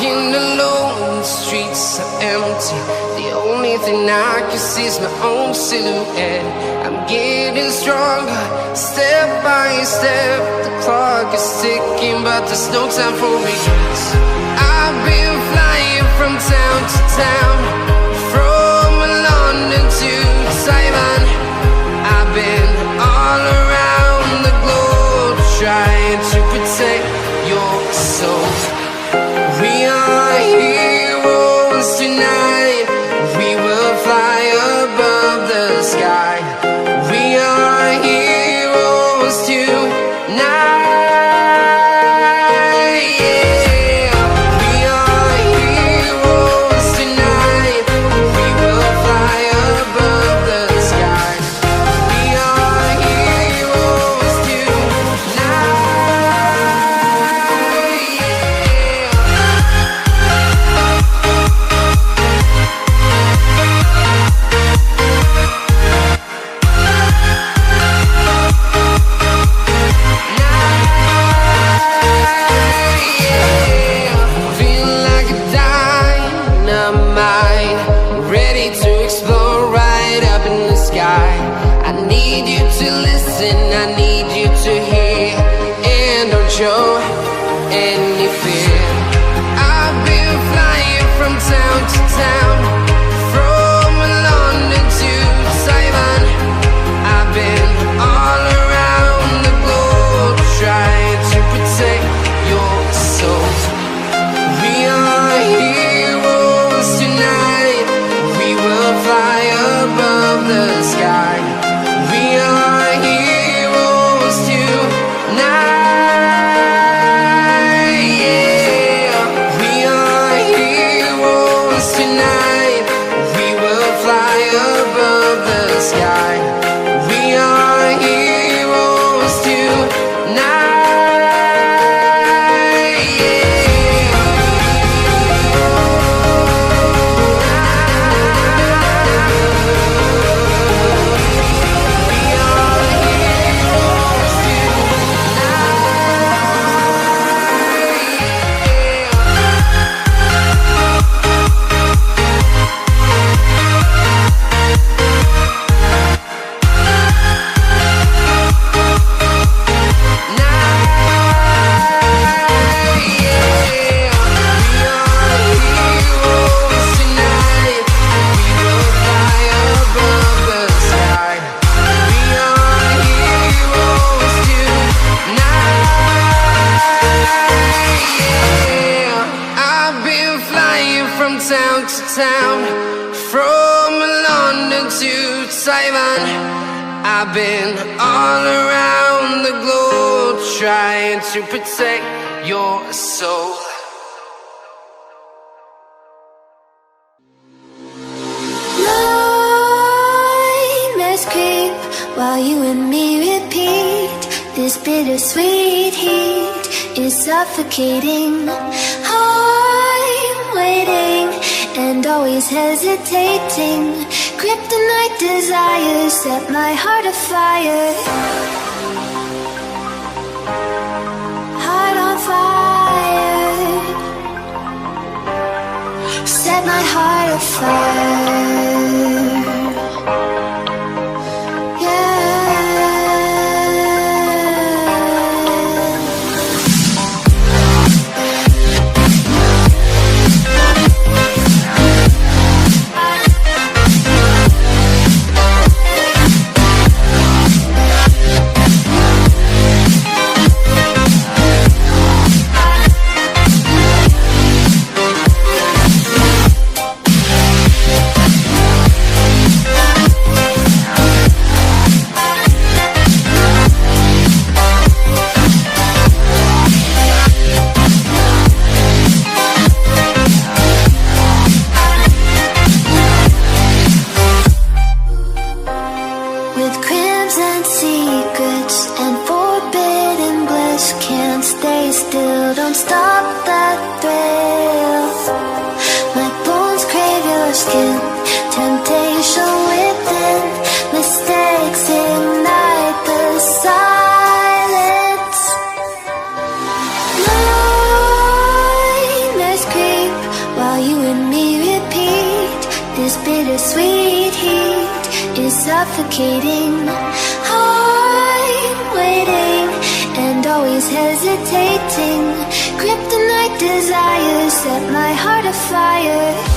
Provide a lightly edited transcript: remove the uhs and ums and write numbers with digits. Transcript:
walking alone, the streets are empty. The only thing I can see is my own silhouette. I'm getting stronger, step by step. The clock is ticking, but there's no time for regrets. I've been flying from town to town, from London to Taiwan. I've been all around the globe, trying to protect your soul. We are heroes tonight. We will fly above the sky. We are heroes tonight. Yeah. We are heroes tonight. We will fly above the sky. We are heroes tonight. Feeling like a dynamite, ready to explode right up in the sky. I need you to listen, I need you to hear, and don't show any fear. I've been flying from town to town, from London to Taiwan. I've been all around the globe, trying to protect your soul. We are heroes tonight. We will fly above the sky. We are heroes tonight. Yeah. We are heroes tonight. We will fly above the sky. We are heroes tonight. Town to town, from London to Taiwan. I've been all around the globe, trying to protect your soul. Nightmares creep while you and me repeat. This bittersweet heat is suffocating. I'm waiting and always hesitating. Kryptonite desires set my heart afire. Heart on fire. Set my heart afire. Nightmares creep is suffocating. I'm waiting and always hesitating. Kryptonite desires set my heart afire.